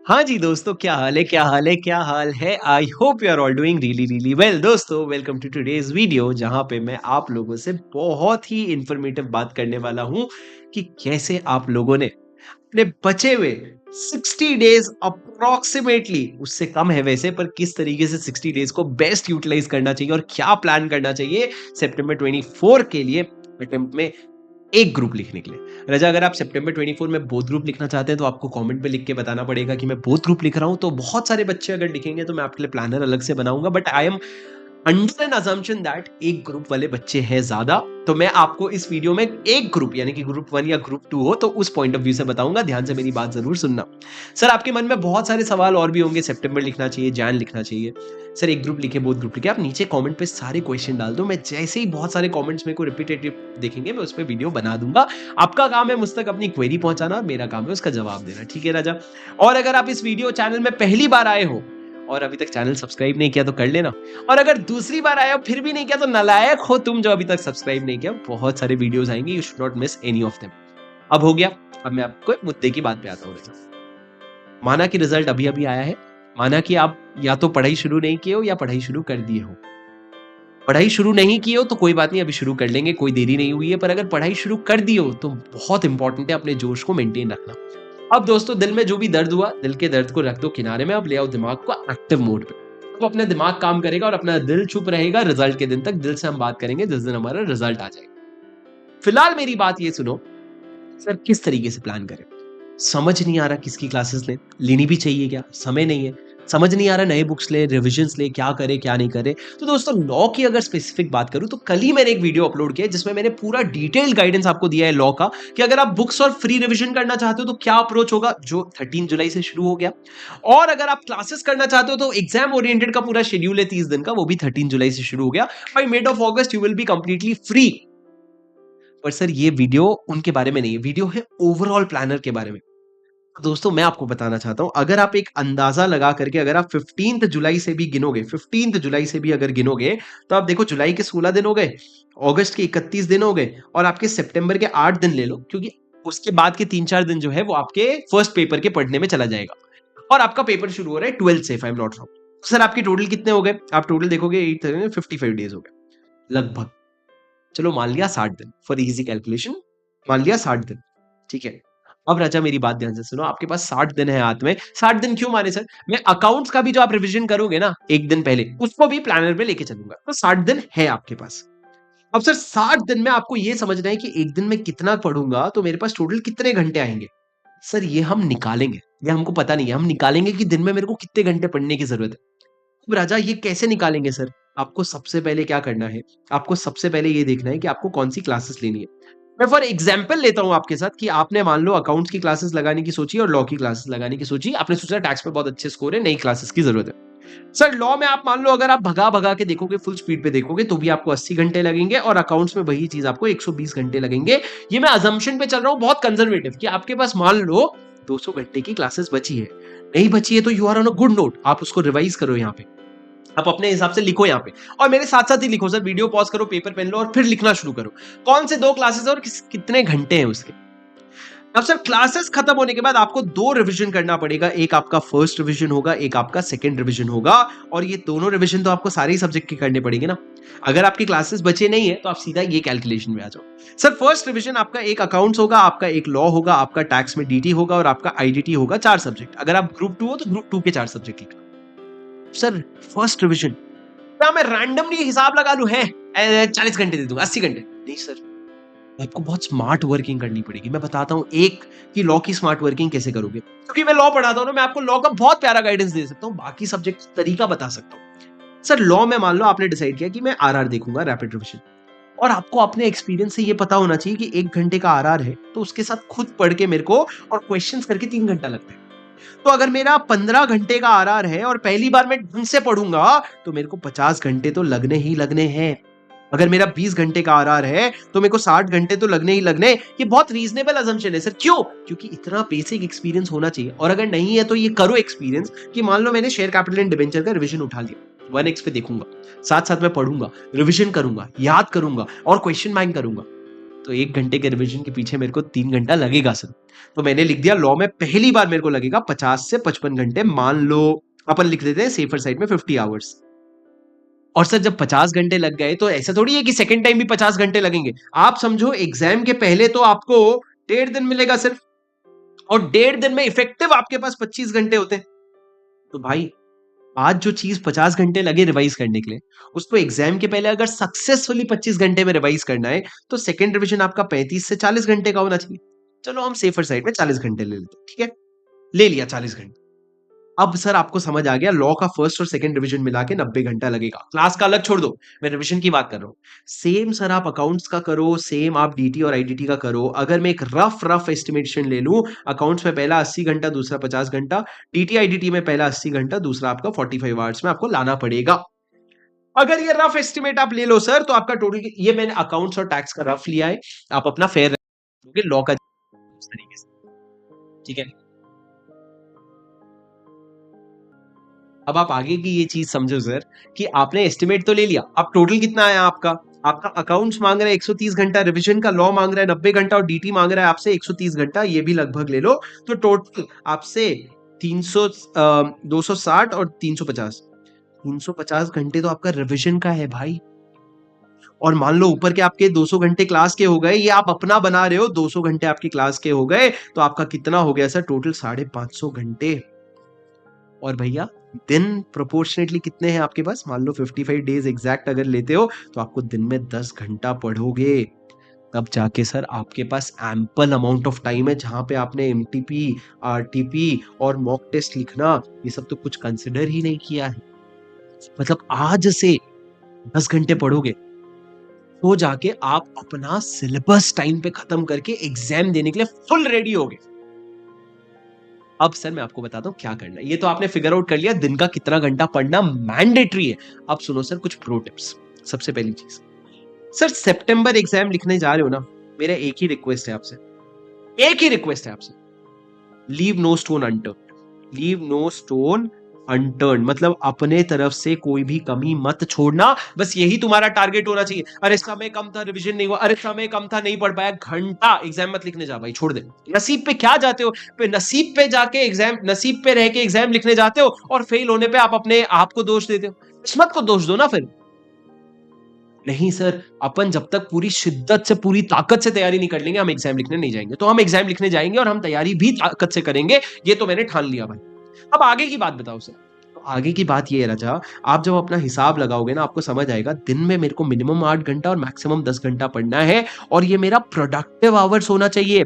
हाँ जी दोस्तों, क्या हाल है क्या हाल है क्या हाल है। I hope you are all doing really really well. दोस्तों, वेलकम टू टुडेज वीडियो, जहां पे मैं आप लोगों से बहुत ही इंफॉर्मेटिव बात करने वाला हूं कि कैसे आप लोगों ने अपने बचे हुए 60 डेज अप्रोक्सीमेटली, उससे कम है वैसे, पर किस तरीके से 60 डेज को बेस्ट यूटिलाइज करना चाहिए और क्या प्लान करना चाहिए सितंबर 24 के लिए अटेम्प्ट में एक ग्रुप लिखने के लिए। रजा, अगर आप सितंबर 24 में बोथ ग्रुप लिखना चाहते हैं तो आपको कमेंट पे लिख के बताना पड़ेगा कि मैं बोथ ग्रुप लिख रहा हूं। तो बहुत सारे बच्चे अगर लिखेंगे तो मैं आपके लिए प्लानर अलग से बनाऊंगा, but I am under N assumption that एक ग्रुप वाले बच्चे हैं ज्यादा। तो मैं आपको इस वीडियो में एक ग्रुप यानी कि ग्रुप 1 या ग्रुप 2 हो तो उस पॉइंट ऑफ व्यू से बताऊंगा। ध्यान से मेरी बात जरूर सुनना। सर, आपके मन में बहुत सारे सवाल और भी होंगे। सितंबर लिखना चाहिए, जैन लिखना चाहिए, सर एक ग्रुप लिखे, बोथ ग्रुप लिखे। आप नीचे कमेंट पे सारे क्वेश्चन डाल दो। मैं जैसे ही बहुत सारे कमेंट्स मेरे को रिपीटेटिव देखेंगे, मैं उस पर वीडियो बना दूंगा। आपका काम है मुझ तक अपनी क्वेरी पहुंचाना और मेरा काम है उसका जवाब देना। ठीक है राजा? और अगर आप इस वीडियो चैनल में पहली बार आए हो और अभी तक चैनल सब्सक्राइब नहीं किया तो कर लेना। और अगर दूसरी बार आए हो फिर भी नहीं किया तो नालायक हो तुम जो अभी तक सब्सक्राइब नहीं किया। बहुत सारे वीडियोस आएंगे, you should not miss any of them. अब हो गया। अब मैं आपको एक मुद्दे की बात पे आता हूँ। माना कि रिजल्ट अभी अभी आया है, माना कि आप या तो पढ़ाई शुरू नहीं किए हो या पढ़ाई शुरू कर दिए हो। पढ़ाई शुरू नहीं की हो तो कोई बात नहीं, अभी शुरू कर लेंगे, कोई देरी नहीं हुई है। पर अगर पढ़ाई शुरू कर दी हो तो बहुत इंपॉर्टेंट है अपने जोश को मेंटेन रखना। अब दोस्तों, दिल में जो भी दर्द हुआ, दिल के दर्द को रख दो किनारे में। अब ले आओ दिमाग को एक्टिव मोड पे। तो अपना दिमाग काम करेगा और अपना दिल चुप रहेगा रिजल्ट के दिन तक। दिल से हम बात करेंगे जिस दिन हमारा रिजल्ट आ जाएगा। फिलहाल मेरी बात ये सुनो, सर किस तरीके से प्लान करें? समझ नहीं आ रहा किसकी क्लासेस लें, लेनी भी चाहिए क्या, समय नहीं है। समझ नहीं आ रहा नए बुक्स ले, रिविजन्स ले, क्या करे क्या नहीं करे। तो दोस्तों, लॉ की अगर स्पेसिफिक बात करूं तो कल ही मैंने एक वीडियो अपलोड किया है जिसमें मैंने पूरा डिटेल्ड गाइडेंस आपको दिया है लॉ का, कि अगर आप बुक्स और फ्री रिविजन करना चाहते हो तो क्या अप्रोच होगा, जो 13 जुलाई से शुरू हो गया। और अगर आप क्लासेस करना चाहते हो तो एग्जाम ओरिएंटेड का पूरा शेड्यूल है 30 दिन का, वो भी 13 जुलाई से शुरू हो गया। By mid of August you will be completely free. पर सर ये वीडियो उनके बारे में नहीं है, वीडियो है ओवरऑल प्लानर के बारे में। दोस्तों, मैं आपको बताना चाहता हूं, अगर आप एक अंदाजा लगा करके अगर आप 15 जुलाई से भी गिनोगे, 15 जुलाई से भी अगर गिनोगे, तो आप देखो जुलाई के 16 दिन हो गए, अगस्त के 31 दिन हो गए, और आपके सितंबर के 8 दिन ले लो, क्योंकि उसके बाद के 3-4 दिन जो है वो आपके फर्स्ट पेपर के पढ़ने में चला जाएगा। और आपका पेपर शुरू हो रहा है 12 से, if I am not wrong. Sir आपके टोटल कितने हो गए? आप टोटल देखोगे 55 डेज हो गए लगभग। चलो मान लिया 60 दिन, फॉर इजी कैलकुलेशन मान लिया 60 दिन। ठीक है। अब राजा मेरी बात ध्यान से सुनो, आपके पास 60 दिन है हाथ में। 60 दिन क्यों माने सर? मैं अकाउंट्स का भी जो आप रिवीजन करोगे ना एक दिन पहले, उसको भी प्लानर में लेके चलूंगा। तो 60 दिन है आपके पास। अब सर 60 दिन में आपको ये समझना है कि एक दिन में कितना पढ़ूंगा तो मेरे पास टोटल कितने घंटे आएंगे। सर ये हम निकालेंगे, ये हमको पता नहीं है, हम निकालेंगे कि दिन में मेरे को कितने घंटे पढ़ने की जरूरत है। अब राजा ये कैसे निकालेंगे सर? आपको सबसे पहले क्या करना है, आपको सबसे पहले ये देखना है कि आपको कौन सी क्लासेस लेनी है। मैं फॉर एग्जाम्पल लेता हूं आपके साथ कि आपने मान लो अकाउंट्स की क्लासेस लगाने की सोची और लॉ की क्लासेस लगाने की सोची। आपने सोचा टैक्स में बहुत अच्छे स्कोर है, नई क्लासेस की जरूरत है। सर लॉ में आप मान लो अगर आप भगा भगा के देखोगे, फुल स्पीड पे देखोगे, तो भी आपको 80 घंटे लगेंगे, और अकाउंट्स में वही चीज आपको 120 घंटे लगेंगे। ये मैं अजम्पशन पे चल रहा हूं, बहुत कंजर्वेटिव, कि आपके पास मान लो 200 घंटे की क्लासेस बची है। नहीं बची है तो you are on a good note, आप उसको रिवाइज करो यहाँ पे, आप अपने हिसाब से लिखो यहाँ पे, और मेरे साथ साथ ही लिखो। सर वीडियो पॉज करो, पेपर पेन लो और फिर लिखना शुरू करो। कौन से 2 क्लासेस है और कितने घंटे हैं उसके। अब सर क्लासेस खत्म होने के बाद आपको 2 रिवीजन करना पड़ेगा। एक आपका फर्स्ट रिवीजन होगा, एक आपका सेकंड रिवीजन होगा। और ये दोनों रिवीजन तो आपको सारे ही सब्जेक्ट के करने पड़ेंगे ना। अगर आपकी क्लासेस बचे नहीं है तो आप सीधा ये कैलकुलेशन में आ जाओ। सर फर्स्ट रिवीजन आपका एक अकाउंट्स होगा, आपका एक लॉ होगा, आपका टैक्स में डीटी होगा, और आपका आईडीटी होगा। 4 सब्जेक्ट। अगर आप ग्रुप 2 हो तो ग्रुप 2 के 4 सब्जेक्ट लिखना। सर फर्स्ट रिवीजन क्या मैं रैंडमली हिसाब लगा लूं? है 40 घंटे दे दूंगा, 80 घंटे नहीं सर। आपको बहुत स्मार्ट वर्किंग करनी पड़ेगी। मैं बताता हूं एक कि लॉ की स्मार्ट वर्किंग कैसे करोगे, क्योंकि मैं लॉ पढ़ाता हूं ना, मैं आपको लॉ का बहुत प्यारा गाइडेंस दे सकता हूं, बाकी सब्जेक्ट तरीका बता सकता हूं। सर लॉ में मान लो आपने डिसाइड किया कि मैं आरआर देखूंगा, रैपिड रिविजन, और आपको अपने एक्सपीरियंस से ये पता होना चाहिए कि 1 घंटे का आरआर है तो उसके साथ खुद पढ़ के मेरे को और क्वेश्चंस करके 3 घंटा लगता है। तो अगर मेरा 15 घंटे का आरआर है और पहली बार मैं ढंग से पढ़ूंगा तो मेरे को 50 घंटे तो लगने ही लगने हैं। अगर मेरा 20 घंटे का आरआर है तो मेरे को 60 घंटे तो लगने ही लगने। ये बहुत रीजनेबल अजम्पशन है सर। क्यों? क्योंकि इतना बेसिक एक्सपीरियंस होना चाहिए। और अगर नहीं है तो ये करो एक्सपीरियंस कि मान लो मैंने शेयर कैपिटल एंड डिबेंचर का रिवीजन उठा लिया, 1x पे देखूंगा, साथ साथ में पढ़ूंगा, रिवीजन करूंगा, याद करूंगा और क्वेश्चन बैंक करूंगा। तो 1 घंटे के रिवीजन के पीछे मेरे को 3 घंटा लगेगा सर। तो मैंने लिख दिया लॉ में पहली बार मेरे को लगेगा 50 से 55 घंटे, मान लो अपन लिख देते हैं सेफर साइड में 50 आवर्स। और सर जब 50 घंटे लग गए तो ऐसा थोड़ी है कि सेकंड टाइम भी 50 घंटे लगेंगे। आप समझो एग्जाम के पहले तो आपको 1.5 दिन मिलेगा सिर्फ, और 1.5 दिन में इफेक्टिव आपके पास 25 घंटे होते हैं। तो भाई आज जो चीज 50 घंटे लगे रिवाइज करने के लिए, उसको एग्जाम के पहले अगर सक्सेसफुली 25 घंटे में रिवाइज करना है तो सेकंड रिवीजन आपका 35 से 40 घंटे का होना चाहिए। चलो हम सेफर साइड में 40 घंटे ले लेते हैं, ठीक है, ले लिया 40 घंटे। अब सर आपको समझ आ गया लॉ का फर्स्ट और सेकंड रिवीजन मिला के 90 घंटा लगेगा। क्लास का अलग छोड़ दो, मैं रिवीजन की बात कर रहा हूँ। सेम सर आप अकाउंट्स का करो, सेम आप डीटी और आईडीटी का करो। अगर मैं एक रफ एस्टिमेशन ले लूं, अकाउंट्स में पहला 80 घंटा, दूसरा 50 घंटा, डीटी आईडीटी में पहला 80 घंटा, दूसरा आपका 45 आवर्स में आपको लाना पड़ेगा। अगर ये रफ एस्टिमेट आप ले लो सर, तो आपका टोटल, ये मैंने अकाउंट्स और टैक्स का रफ लिया है, आप अपना फेयर लॉ का इस तरीके से, ठीक है। अब आप आगे की ये चीज समझो सर कि आपने एस्टिमेट तो ले लिया, अब टोटल कितना आया आपका। आपका अकाउंट्स मांग रहा है 130 घंटा, रिवीजन का लॉ मांग रहा है 90 घंटा, और डीटी मांग रहा है आपसे 130 घंटा, ये भी लगभग ले लो। तो टोटल आपसे 300, 260 और 350, 350 घंटे तो आपका रिवीजन का है भाई। और मान लो ऊपर के आपके 200 घंटे क्लास के हो गए, ये आप अपना बना रहे हो, 200 घंटे आपकी क्लास के हो गए, तो आपका कितना हो गया सर टोटल 550 घंटे। और भैया दिन प्रोपोर्शनेटली कितने हैं आपके पास, मान लो 55 डेज एग्जैक्ट अगर लेते हो तो आपको दिन में 10 घंटा पढ़ोगे, तब जाके सर आपके पास एम्पल अमाउंट ऑफ टाइम है जहां पे आपने एमटीपी, आरटीपी और मॉक टेस्ट लिखना, ये सब तो कुछ कंसिडर ही नहीं किया है। मतलब आज से 10 घंटे पढ़ोगे तो जाके आप अपना सिलेबस टाइम पे खत्म करके एग्जाम देने के लिए फुल रेडी होगे। अब सर मैं आपको बताता हूँ क्या करना है। ये तो आपने फिगर आउट कर लिया दिन का कितना घंटा पढ़ना मैंडेटरी है। अब सुनो सर कुछ प्रो टिप्स। सबसे पहली चीज, सर सितंबर एग्जाम लिखने जा रहे हो ना, मेरा एक ही रिक्वेस्ट है आपसे, एक ही रिक्वेस्ट है आपसे, leave no stone unturned. Leave no stone unturn मतलब अपने तरफ से कोई भी कमी मत छोड़ना, बस यही तुम्हारा टारगेट होना चाहिए। अरे समय कम था, रिवीजन नहीं हुआ, अरे समय कम था, नहीं पढ़ पाया, घंटा एग्जाम मत लिखने जा भाई, छोड़ दे। नसीब पे क्या जाते हो, नसीब पे जाके एग्जाम, नसीब पे रह के एग्जाम लिखने जाते हो और फेल होने पे आप अपने आप को दोष देते हो। किस्मत को दोष दो ना फिर। नहीं सर, अपन जब तक पूरी शिद्दत से, पूरी ताकत से तैयारी नहीं कर लेंगे, हम एग्जाम लिखने नहीं जाएंगे। तो हम एग्जाम लिखने जाएंगे और हम तैयारी भी ताकत से करेंगे, ये तो मैंने ठान लिया भाई। अब आगे की बात बताओ सर। तो आगे की बात ये है राजा, आप जब अपना हिसाब लगाओगे ना, आपको समझ आएगा दिन में मेरे को मिनिमम 8 घंटा और मैक्सिमम 10 घंटा पढ़ना है, और ये मेरा प्रोडक्टिव आवर्स होना चाहिए।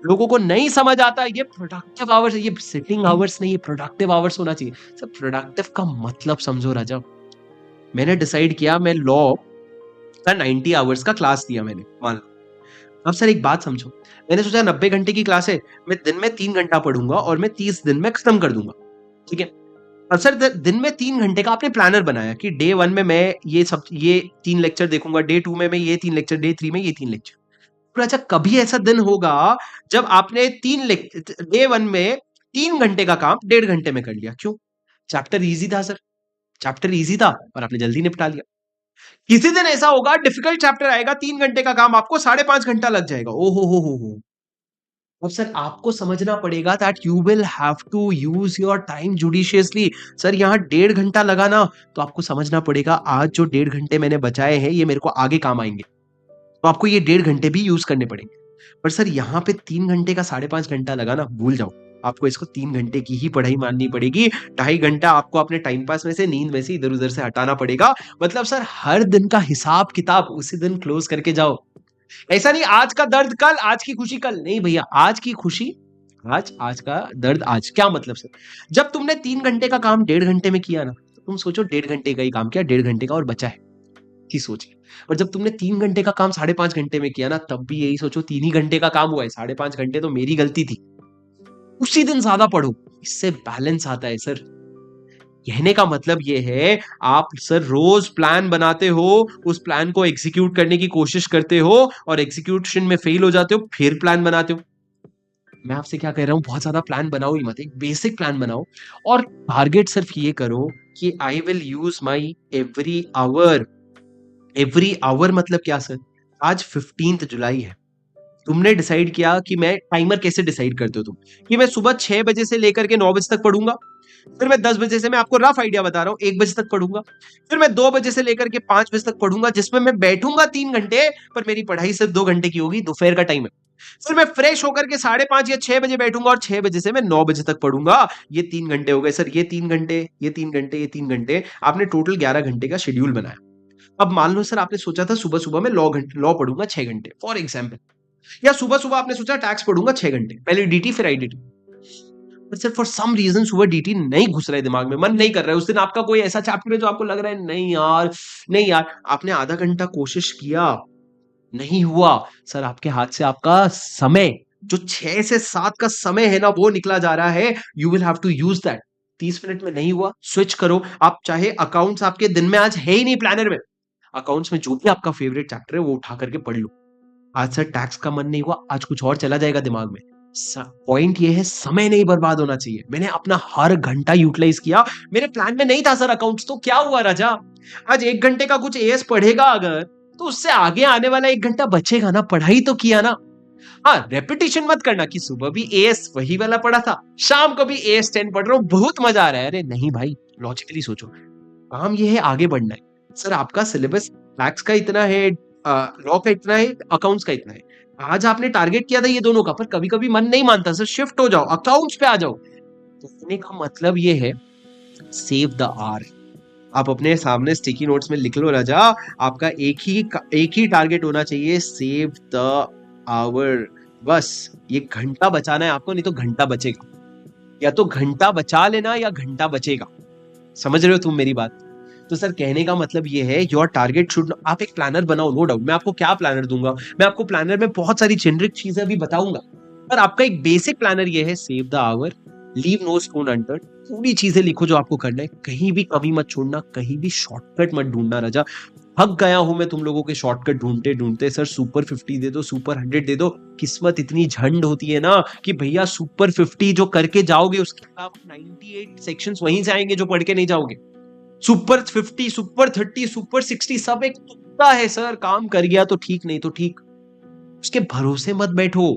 लोगों को नहीं समझ आता ये प्रोडक्टिव आवर्स, ये सिटिंग आवर्स नहीं, ये प्रोडक्टिव आवर्स होना चाहिए। सर प्रोडक्टिव का मतलब समझो राजा। मैंने डिसाइड किया, मैं लॉ का 90 आवर्स का क्लास दिया मैंने, मान लो। अब सर एक बात समझो, मैंने सोचा 90 घंटे की क्लास है, मैं दिन में 3 घंटा पढ़ूंगा और मैं 30 दिन में खत्म कर दूंगा, ठीक है। अब सर दिन में 3 घंटे का आपने प्लानर बनाया कि डे 1 में मैं ये 3 लेक्चर देखूंगा, डे 2 में मैं ये 3 लेक्चर, डे 3 में ये 3 लेक्चर। तो अच्छा कभी ऐसा दिन होगा जब आपने डे 1 में 3 घंटे का काम 1.5 घंटे में कर लिया, क्यों? चैप्टर इजी था सर, चैप्टर इजी था और आपने जल्दी निपटा लिया। किसी दिन ऐसा होगा डिफिकल्ट चैप्टर आएगा, 3 घंटे का काम आपको 5.5 घंटा लग जाएगा। ओ हो। अब सर आपको समझना पड़ेगा that you will have to use your time judiciously. Sir यहाँ 1.5 घंटा लगाना, तो आपको समझना पड़ेगा आज जो 1.5 घंटे मैंने बचाए हैं ये मेरे को आगे काम आएंगे, तो आपको ये 1.5 घंटे भी यूज करने पड़ेंगे। पर सर यहाँ पे 3 घंटे का 5.5 घंटा लगाना भूल जाओ, आपको इसको 3 घंटे की ही पढ़ाई माननी पड़ेगी। 2.5 घंटा आपको अपने टाइम पास में से, नींद में से, इधर उधर से हटाना पड़ेगा। मतलब सर हर दिन का हिसाब किताब उसी दिन क्लोज करके जाओ। ऐसा नहीं आज का दर्द कल, आज की खुशी कल, नहीं भैया, आज की खुशी आज, आज का दर्द आज। क्या मतलब सर, जब तुमने 3 घंटे का काम 1.5 घंटे में किया ना, तो तुम सोचो 1.5 घंटे का ही काम किया, 1.5 घंटे का और बचा है की सोचिए। और जब तुमने 3 घंटे का काम 5.5 घंटे में किया ना, तब भी यही सोचो 3 ही घंटे का काम हुआ है, 5.5 घंटे तो मेरी गलती थी। उसी दिन ज्यादा पढ़ो, इससे बैलेंस आता है सर। कहने का मतलब ये है, आप सर रोज प्लान बनाते हो, उस प्लान को एग्जीक्यूट करने की कोशिश करते हो और एग्जीक्यूशन में फेल हो जाते हो, फिर प्लान बनाते हो। मैं आपसे क्या कह रहा हूं, बहुत ज्यादा प्लान बनाओ ही मत, एक बेसिक प्लान बनाओ और टारगेट सिर्फ ये करो कि I will use my every hour. Every hour मतलब क्या सर, आज 15 जुलाई है, तुमने डिसाइड किया कि मैं टाइमर कैसे डिसाइड करते हो तुम, कि मैं सुबह 6 बजे से लेकर के 9 बजे तक पढ़ूंगा, फिर मैं 10 बजे से, मैं आपको रफ आइडिया बता रहा हूँ, 1 बजे तक पढ़ूंगा, फिर मैं 2 बजे से लेकर के 5 बजे तक पढ़ूंगा, जिसमें मैं बैठूंगा 3 घंटे, पर मेरी पढ़ाई सिर्फ 2 घंटे की होगी, दोपहर का टाइम है। फिर मैं फ्रेश होकर के 5:30 या 6 बजे बैठूंगा और 6 बजे से मैं 9 बजे तक पढ़ूंगा। ये 3 घंटे हो गए सर, ये 3 घंटे, ये 3 घंटे, ये 3 घंटे, आपने टोटल 11 घंटे का शेड्यूल बनाया। अब मान लो सर आपने सोचा था सुबह सुबह मैं लॉ पढ़ूंगा 6 घंटे फॉर एग्जाम्पल, या सुबह सुबह आपने सोचा टैक्स पढ़ूंगा 6 घंटे, पहले डीटी फिर आईडीटी, पर सर फॉर सम रीजन सुबह डीटी नहीं घुस रहा है दिमाग में, मन नहीं कर रहा है, उस दिन आपका कोई ऐसा चैप्टर है जो आपको लग रहा है नहीं यार, नहीं यार, आपने आधा घंटा कोशिश किया, नहीं हुआ, सर आपके हाथ से आपका समय, जो 6 से 7 का समय है ना, वो निकला जा रहा है, you will have to use that. 30 minute में नहीं हुआ, स्विच करो, आप चाहे अकाउंट्स आपके दिन में आज है ही नहीं प्लानर में, अकाउंट्स में जो भी आपका फेवरेट चैप्टर है वो उठा करके पढ़ लो। आज सर टैक्स का मन नहीं हुआ, आज कुछ और चला जाएगा दिमाग में। पॉइंट ये है, समय नहीं बर्बाद होना चाहिए। मैंने अपना हर घंटा यूटिलाइज किया, मेरे प्लान में नहीं था सर अकाउंट्स, तो क्या हुआ राजा, आज 1 घंटे का कुछ एएस पढ़ेगा अगर, तो उससे आगे आने वाला 1 घंटा बचेगा ना, पढ़ाई तो किया ना। हाँ, रेपिटेशन मत करना कि सुबह भी एएस वही वाला पढ़ा था, शाम को भी एएस 10 पढ़ रहा हूँ, बहुत मजा आ रहा है। अरे नहीं भाई, लॉजिकली सोचो, काम ये है आगे बढ़ना है। सर आपका सिलेबस टैक्स का इतना है, लॉ का इतना है, अकाउंट्स का इतना है, आज आपने टारगेट किया था ये दोनों का, पर कभी कभी मन नहीं मानता सर, शिफ्ट हो जाओ, अकाउंट्स पे आ जाओ। तो कहने का मतलब ये है, सेव द आवर। आप अपने सामने स्टिकी नोट्स में लिख लो राजा, आपका एक ही टारगेट होना चाहिए, सेव द आवर। बस ये घंटा बचाना है आपको, नहीं तो घंटा बचेगा, या तो घंटा बचा लेना या घंटा बचेगा। समझ रहे हो तुम मेरी बात? तो सर कहने का मतलब ये है, योर टारगेट शुड, आप एक प्लानर बनाओ, नो डाउट। मैं आपको क्या प्लानर दूंगा, मैं आपको प्लानर में बहुत सारी जेनरिक चीजें भी बताऊंगा, पर आपका एक बेसिक प्लानर ये है, save the hour, leave no stone unturned. पूरी चीजें लिखो जो आपको करना है, कहीं भी कमी मत छोड़ना, कहीं भी शॉर्टकट मत ढूंढना राजा। थक गया हूं मैं तुम लोगों के शॉर्टकट ढूंढते ढूंढते। सर सुपर 50 दे दो, सुपर 100 दे दो, किस्मत इतनी झंड होती है ना कि भैया सुपर 50 जो करके जाओगे उसके खिलाफ 98 सेक्शंस वहीं से आएंगे जो पढ़ के नहीं जाओगे। सुपर 50, सुपर 30, सुपर 60 सब एक तुक्का है सर, काम कर गया तो ठीक, नहीं तो ठीक, उसके भरोसे मत बैठो।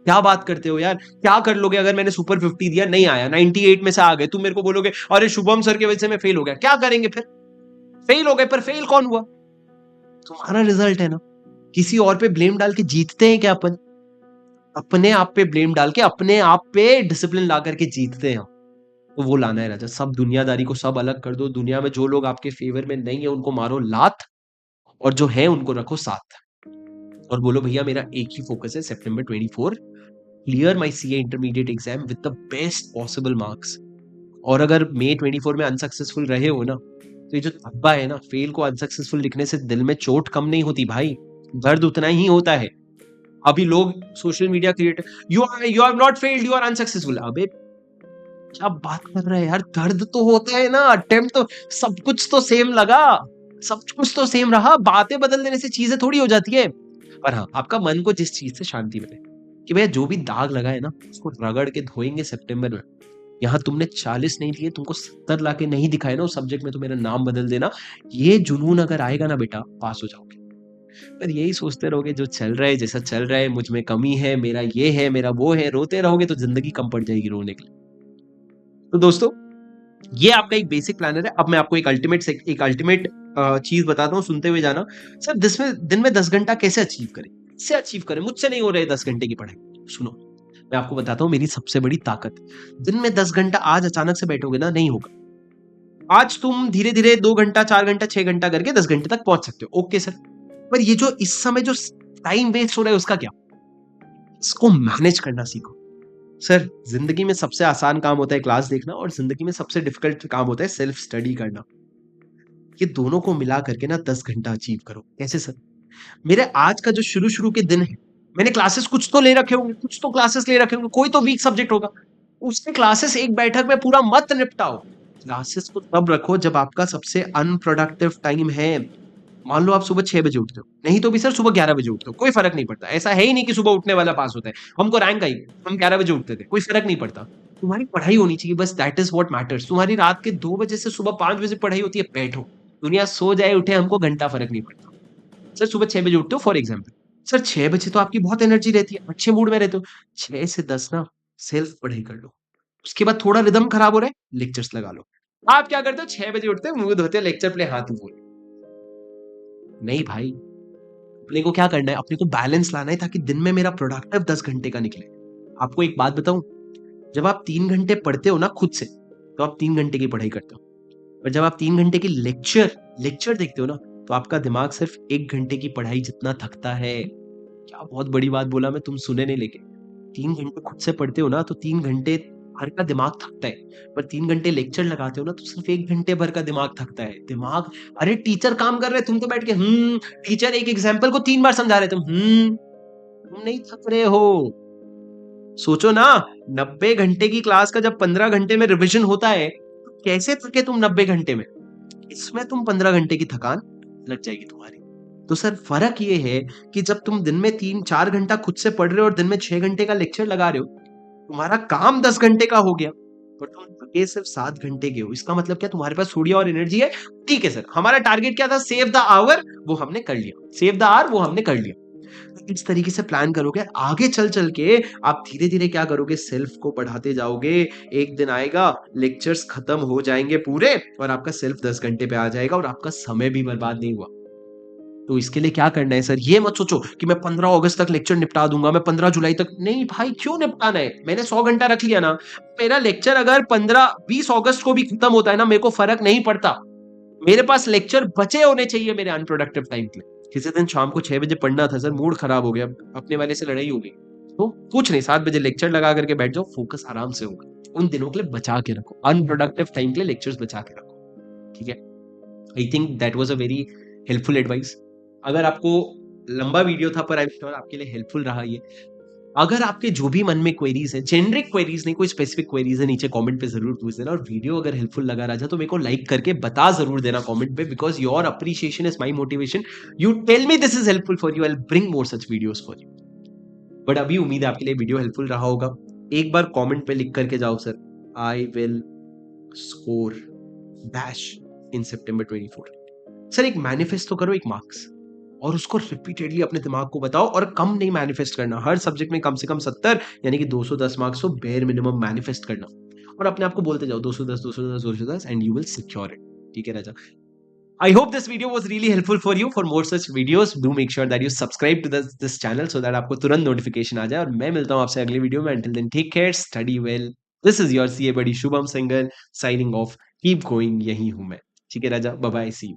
क्या बात करते हो यार, क्या कर लोगे अगर मैंने सुपर 50 दिया, नहीं आया, 98 में से आ गए, तुम मेरे को बोलोगे अरे शुभम सर की वजह से मैं फेल हो गया, क्या करेंगे फिर? फेल हो गए, पर फेल कौन हुआ? तुम्हारा रिजल्ट है ना। किसी और पे ब्लेम डाल के जीतते हैं क्या अपन? अपने आप पे ब्लेम डाल के, अपने आप पे डिसिप्लिन ला करके जीतते हैं हम। तो वो लाना है राजा, सब दुनियादारी को सब अलग कर दो, दुनिया में जो लोग आपके फेवर में नहीं है उनको मारो लात, और जो है उनको रखो साथ, और बोलो भैया मेरा एक ही फोकस है, सितंबर 24 clear my CA intermediate exam with the best possible marks. और अगर मई 24 में अनसक्सेसफुल रहे हो ना, तो ये जो धब्बा है ना, फेल को अनसक्सेसफुल लिखने से दिल में चोट कम नहीं होती भाई, दर्द उतना ही होता है। अभी लोग social media creator, you are not failed, you are unsuccessful, अबे क्या बात कर रहे हैं यार, दर्द तो होता है ना, अटेम्प्ट तो, सब कुछ तो सेम लगा, सब कुछ तो सेम रहा, बातें बदल देने से चीजें थोड़ी हो जाती है। पर हाँ, आपका मन को जिस चीज से शांति मिले, कि भैया जो भी दाग लगा है ना उसको रगड़ के धोएंगे सितंबर में। यहाँ तुमने 40 नहीं लिए, तुमको 70 लाके नहीं दिखाए ना उस सब्जेक्ट में, तो मेरा नाम बदल देना। ये जुनून अगर आएगा ना बेटा, पास हो जाओगे। पर यही सोचते रहोगे जो चल रहा है, जैसा चल रहा है, मुझ में कमी है, मेरा ये है, मेरा वो है, रोते रहोगे तो जिंदगी कम पड़ जाएगी रोने के लिए। तो दोस्तों, ये आपका एक बेसिक प्लानर है। अब मैं आपको एक अल्टीमेट चीज बताता हूँ, सुनते हुए जाना। सर दिन में 10 घंटा कैसे अचीव करें, इससे अचीव करें, मुझसे नहीं हो रहे 10 घंटे की पढ़ाई। सुनो, मैं आपको बताता हूँ मेरी सबसे बड़ी ताकत। दिन में 10 घंटा आज अचानक से बैठोगे ना, नहीं होगा। आज तुम धीरे धीरे 2 घंटा, 4 घंटा, 6 घंटा करके 10 घंटे तक पहुंच सकते हो, ओके सर। पर ये जो इस समय जो टाइम वेस्ट हो रहा है उसका क्या? इसको मैनेज करना सीखो। सर जिंदगी में सबसे आसान काम होता है क्लास देखना, और जिंदगी में सबसे डिफिकल्ट काम होता है सेल्फ स्टडी करना। ये दोनों को मिला करके ना 10 घंटा अचीव करो। कैसे सर? मेरे आज का जो शुरू शुरू के दिन है, मैंने क्लासेस कुछ तो ले रखे होंगे, कुछ तो क्लासेस ले रखे होंगे, कोई तो वीक सब्जेक्ट होगा, उसके क्लासेस एक बैठक में पूरा मत निपटाओ। क्लासेस को तब रखो जब आपका सबसे अनप्रोडक्टिव टाइम है। मान लो आप सुबह 6 बजे उठते हो, नहीं तो भी सर सुबह 11 बजे उठते हो, कोई फर्क नहीं पड़ता। ऐसा है ही नहीं कि सुबह उठने वाला पास होता है, हमको रैंक आई, हम 11 बजे उठते थे, कोई फर्क नहीं पड़ता। तुम्हारी पढ़ाई होनी चाहिए, बस दैट इज व्हाट मैटर्स। तुम्हारी रात के 2 बजे से सुबह 5 बजे पढ़ाई होती है, बैठो, दुनिया सो जाए उठे, हमको घंटा फर्क नहीं पड़ता। सर सुबह 6 बजे उठते हो फॉर एग्जाम्पल, सर 6 बजे तो आपकी बहुत एनर्जी रहती है, अच्छे मूड में रहते हो। 6 से 10 ना सेल्फ पढ़ाई कर लो। उसके बाद थोड़ा रिदम खराब हो रहा है, लेक्चर्स लगा लो। आप क्या करते हो 6 बजे उठते हो, मुँह धोते हो, लेक्चर प्ले हाथ में फ़ोन। नहीं भाई, अपने को क्या करना है, अपने को बैलेंस लाना है ताकि दिन में मेरा प्रोडक्टिव 10 घंटे का निकले। आपको एक बात बताऊँ, जब आप 3 घंटे पढ़ते हो ना खुद से, तो आप 3 घंटे की पढ़ाई करते हो। और जब आप 3 घंटे की लेक्चर देखते हो ना, तो आपका दिमाग सिर्फ़ 1 घंटे की पढ़ाई जितना थकता है। क्या बहुत बड़ी बात बोला मैं, तुम सुने नहीं लेकिन। 3 घंटे खुद से पढ़ते हो ना, तो 3 घंटे भर का दिमाग थकता है। पर 3 घंटे लेक्चर लगाते हो ना, तो सिर्फ़ 1 घंटे भर का दिमाग थकता है। अरे टीचर काम कर रहे हैं, तुम तो बैठ के टीचर एक एग्ज़ाम्पल को 3 बार समझा रहे हैं, तुम नहीं थक रहे हो। सोचो ना, 90 घंटे की क्लास का जब 15 घंटे में रिविज़न होता है, तो कैसे थके तुम 90 घंटे में? इसमें तुम 15 घंटे की थकान लग जाएगी तुम्हारी। तो सर फ़र्क ये है कि जब तुम दिन में 3-4 घंटा खुद से पढ़ रहे हो और दिन में 6 घंटे का लेक्चर लगा रहे हो, तुम्हारा काम 10 घंटे का हो गया, पर तुम थके सिर्फ 7 घंटे के हो। इसका मतलब क्या, तुम्हारे पास थोड़ी और एनर्जी है। ठीक है सर, हमारा टारगेट क्या था, सेव द आवर, वो हमने कर लिया। सेव द आवर वो हमने कर लिया। तो इस तरीके से प्लान करोगे, आगे चल के आप धीरे-धीरे क्या करोगे, सेल्फ को बढ़ाते जाओगे। एक दिन आएगा, लेक्चर्स खत्म हो जाएँगे पूरे और आपका सेल्फ 10 घंटे पे आ जाएगा और आपका समय भी बर्बाद नहीं हुआ। तो इसके लिए क्या करना है सर? ये मत सोचो कि मैं 15 अगस्त तक लेक्चर निपटा दूँगा, मैं 15 जुलाई तक। नहीं भाई, क्यों निपटाना है? मैंने 100 घंटा रख लिया ना। मेरा लेक्चर अगर 15-20 अगस्त को भी खत्म होता है ना, मेरे को फ़र्क नहीं पड़ता। मेरे पास लेक्चर बचे होने चाहिए मेरे अनप्रोडक्टिव टाइम पे। किसी दिन शाम को 6 बजे पढ़ना था सर, मूड खराब हो गया, अपने वाले से लड़ाई हो गई। तो कुछ नहीं, 7 बजे लेक्चर लगा करके बैठ जाओ, फोकस आराम से होगा। उन दिनों के लिए बचा के रखो, अनप्रोडक्टिव टाइम के लिए लेक्चर्स बचा के रखो, ठीक है? I think that was a very helpful advice. अगर आपको लंबा वीडियो था पर आई एम श्योर आपके लिए हेल्पफुल रहा ये। अगर आपके जो भी मन में क्वेरीज़ हैं, जेनेरिक क्वेरीज़ नहीं, कोई स्पेसिफिक क्वेरीज़ है, नीचे कमेंट पे ज़रूर पूछ देना। और वीडियो अगर हेल्पफुल लगा राजा तो मेरे को लाइक करके बता ज़रूर देना कमेंट पे, because your appreciation is my motivation. You tell me this is helpful for you, I will bring more such videos for you. But अभी उम्मीद है आपके लिए वीडियो हेल्पफुल रहा होगा। एक बार कमेंट पे लिख करके जाओ sir, I will score dash in September 24। Sir एक मैनिफेस्ट तो करो, एक मार्क्स, और उसको रिपीटेडली अपने दिमाग को बताओ। और कम नहीं मैनिफेस्ट करना, हर सब्जेक्ट में कम से कम 70 यानी कि 210 मार्क्स को बेयर मिनिमम मैनिफेस्ट करना। और अपने आप को बोलते जाओ 210 210 210 and you will secure it. ठीक है राजा। I hope this video was really helpful for you. For more such videos, do make sure that you subscribe to this channel so that आपको तुरंत नोटिफिकेशन आ जाए। और मैं मिलता हूँ आपसे अगले वीडियो में। Until then, take care, study well. This is your CA buddy Shubham single signing off. Keep going, यही हूँ मैं। ठीक है राजा, बाय बाय, सी यू।